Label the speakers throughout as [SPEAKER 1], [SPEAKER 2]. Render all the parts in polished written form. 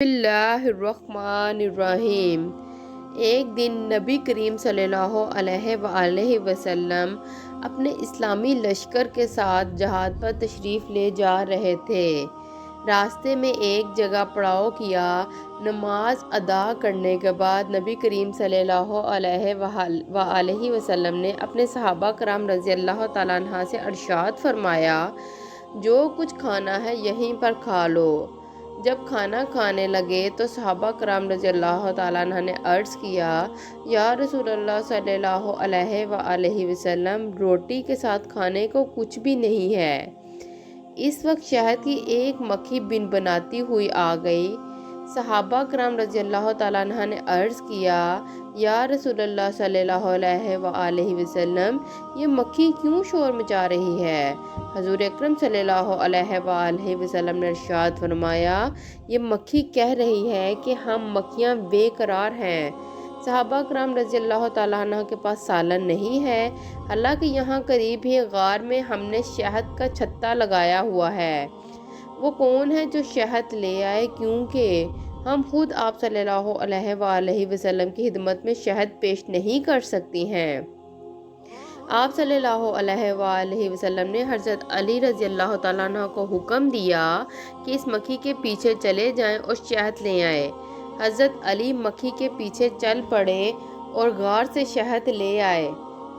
[SPEAKER 1] बिस्मिल्लाहिर्रहमानिर्रहीम। एक दिन नबी करीम सल्लल्लाहु अलैहि वसल्लम अपने इस्लामी लश्कर के साथ जहाद पर तशरीफ़ ले जा रहे थे। रास्ते में एक जगह पड़ाव किया। नमाज अदा करने के बाद नबी करीम सल्लल्लाहु अलैहि वसल्लम ने अपने सहाबा कराम रज़ियल्लाहु तआला अन्हा से इरशाद फरमाया, जो कुछ खाना है यहीं पर खा लो। जब खाना खाने लगे तो सहाबा कराम रज़ियल्लाहु तआला अन्हा ने अर्ज़ किया, या रसूलल्लाह सल्लल्लाहु अलैहि वसल्लम, रोटी के साथ खाने को कुछ भी नहीं है। इस वक्त शहद की एक मक्खी बिन बनाती हुई आ गई। सहाबा कराम रज़ियल्लाहु तआला अन्हा ने अर्ज़ किया, या रसूलल्लाह सल्लल्लाहु अलैहि वसल्लम, ये मक्खी क्यों शोर मचा रही है? हजूर अकरम सल्लल्लाहु अलैहि वसल्लम ने इरशाद फरमाया, ये मक्खी कह रही है कि हम मक्खियाँ बेकरार हैं। सहाबा कराम रज़ियल्लाहु तआला अन्हा के पास सालन नहीं है, हालांकि यहाँ करीब ही गार में हमने शहद का छत्ता लगाया हुआ है। वो कौन है जो शहद ले आए, क्योंकि हम खुद आप सल्लल्लाहु अलैहि वसल्लम की खिदमत में शहद पेश नहीं कर सकती हैं। आप सल्लल्लाहु अलैहि वसल्लम ने हज़रत अली रज़ियल्लाहु तआला अन्हु को हुक्म दिया कि इस मक्खी के पीछे चले जाएं और शहद ले आए। हज़रत अली मक्खी के पीछे चल पड़े और गार से शहद ले आए।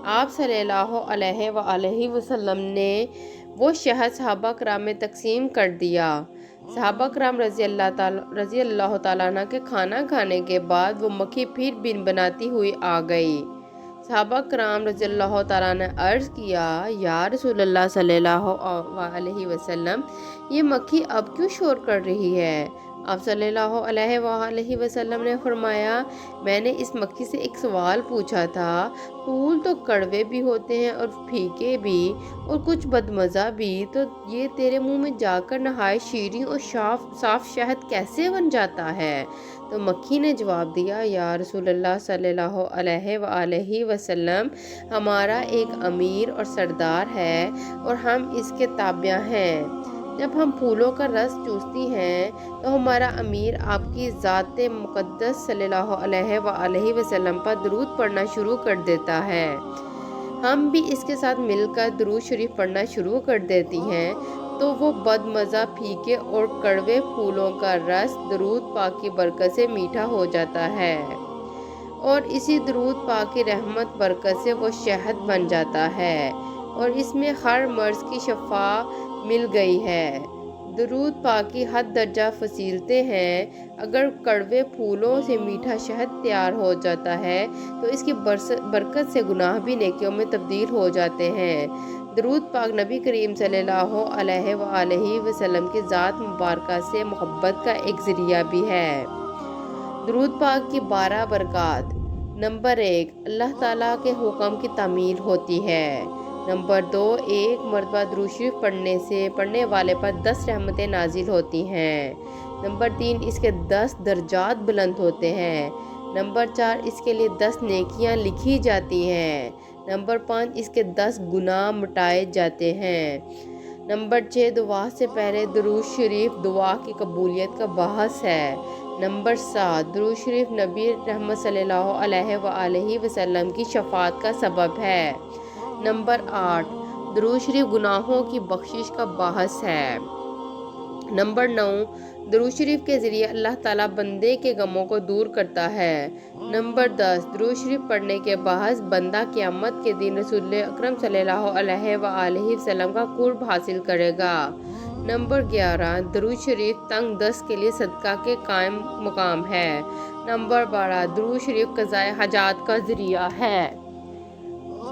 [SPEAKER 1] आप सल्लल्लाहु अलैहि वसल्लम ने वो शहद सहाबा कराम में तकसीम कर दिया। सहाबा कराम रज़ियल्लाहु तआला अन्हा के खाना खाने के बाद वो मक्खी फिर बिन बनाती हुई आ गई। सहाबा कराम रज़ियल्लाहु तआला ने अर्ज़ किया, या रसूलल्लाह सल्लल्लाहु अलैहि वसल्लम, ये मक्खी अब क्यों शोर कर रही है? आप सल्लल्लाहु अलैहि वसल्लम ने फरमाया, मैंने इस मक्खी से एक सवाल पूछा था। फूल तो कड़वे भी होते हैं और फीके भी और कुछ बदमज़ा भी, तो ये तेरे मुंह में जाकर नहायत शीरीं और साफ शहद कैसे बन जाता है? तो मक्खी ने जवाब दिया, या रसूलल्लाह सल्लल्लाहु अलैहि वसल्लम, हमारा एक अमीर और सरदार है और हम इसके ताबिया हैं। जब हम फूलों का रस चूसती हैं तो हमारा अमीर आपकी ज़ात मुक़द्दस सल्लल्लाहु अलैहि वसल्लम पर दरूद पढ़ना शुरू कर देता है। हम भी इसके साथ मिलकर दरूद शरीफ पढ़ना शुरू कर देती हैं, तो वो बदमज़ा फीके और कड़वे फूलों का रस दरूद पाक की बरकत से मीठा हो जाता है और इसी दरूद पाक की रहमत बरकत से वो शहद बन जाता है और इसमें हर मर्ज़ की शफा मिल गई है। दरूद पाक की हद दर्जा फसीलते हैं। अगर कड़वे फूलों से मीठा शहद तैयार हो जाता है तो इसकी बरकत से गुनाह भी नेकियों में तब्दील हो जाते हैं। दरूद पाक नबी करीम सल्लल्लाहु अलैहि वसल्लम की ज़ात मुबारक से मोहब्बत का एक ज़रिया भी है। दरूद पाक की 12 बरक़ात। नंबर 1, अल्लाह ताला के हुक्म की तामील होती है। नंबर 2, एक मरतबा दुरूद शरीफ पढ़ने से पढ़ने वाले पर 10 रहमतें नाजिल होती हैं। नंबर 3, इसके 10 दर्जात बुलंद होते हैं। नंबर 4, इसके लिए 10 नेकियां लिखी जाती हैं। नंबर 5, इसके 10 गुनाह मिटाए जाते हैं। नंबर 6, दुआ से पहले दुरूद शरीफ दुआ की कबूलियत का बहस है। नंबर 7, दुरूद शरीफ नबी रहमत सल्लल्लाहु अलैहि वसल्लम की शफाअत का सबब है। नंबर 8, दुरूद शरीफ गुनाहों की बख्शिश का बहस है। नंबर 9, दुरूद शरीफ के ज़रिए अल्लाह ताला बंदे के गमों को दूर करता है। नंबर 10, दुरूद शरीफ पढ़ने के बाद बंदा क़यामत के दिन रसूल अकरम सल्लल्लाहु अलैहि वसल्लम का कुर्ब हासिल करेगा। नंबर 11, दुरूद शरीफ तंग दस्त के लिए सदका के कायम मुकाम है। नंबर 12, दुरूद शरीफ क़ज़ाए हाजात का ज़रिया है।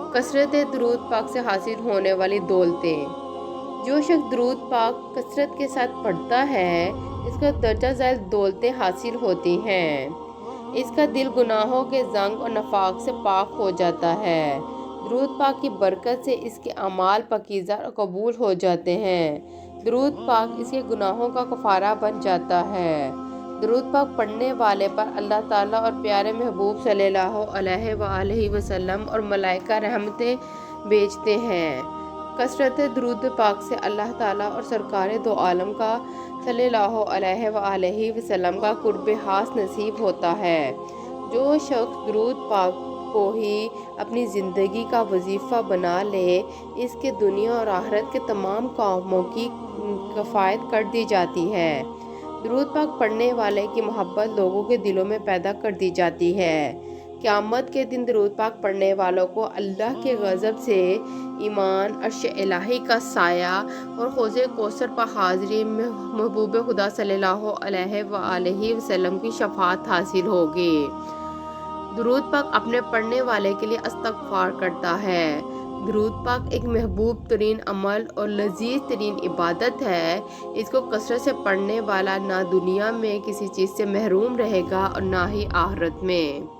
[SPEAKER 1] कसरत दुरूद पाक से हासिल होने वाली दौलतें। जो शख्स दुरूद पाक कसरत के साथ पढ़ता है, इसको दर्जा ज़ैल दौलतें हासिल होती हैं। इसका दिल गुनाहों के ज़ंग और नफाक से पाक हो जाता है। दुरूद पाक की बरकत से इसके अमाल पकीज़ा और कबूल हो जाते हैं। दुरूद पाक इसके गुनाहों का कफ़ारा बन जाता है। दुरूद पाक पढ़ने वाले पर अल्लाह ताला और प्यारे महबूब सल्लल्लाहु अलैहि वसल्लम और मलाइका रहमतें भेजते हैं। کثرت درود پاک سے اللہ تعالیٰ اور سرکار دو عالم کا صلی اللہ علیہ وآلہ وسلم کا قرب خاص نصیب ہوتا ہے۔ جو شخص درود پاک کو ہی اپنی زندگی کا وظیفہ بنا لے، اس کے دنیا اور آخرت کے تمام کاموں کی کفایت کر دی جاتی ہے۔ درود پاک پڑھنے والے کی محبت لوگوں کے دلوں میں پیدا کر دی جاتی ہے۔ قیامت کے دن درود پاک پڑھنے والوں کو اللہ کے غضب سے ایمان، عرش الہی کا سایہ اور حوض کوثر پر حاضری میں محبوب خدا صلی اللہ علیہ وآلہ وسلم کی شفاعت حاصل ہوگی۔ درود پاک اپنے پڑھنے والے کے لیے استغفار کرتا ہے۔ درود پاک ایک محبوب ترین عمل اور لذیذ ترین عبادت ہے۔ اس کو کثرت سے پڑھنے والا نہ دنیا میں کسی چیز سے محروم رہے گا اور نہ ہی آخرت میں۔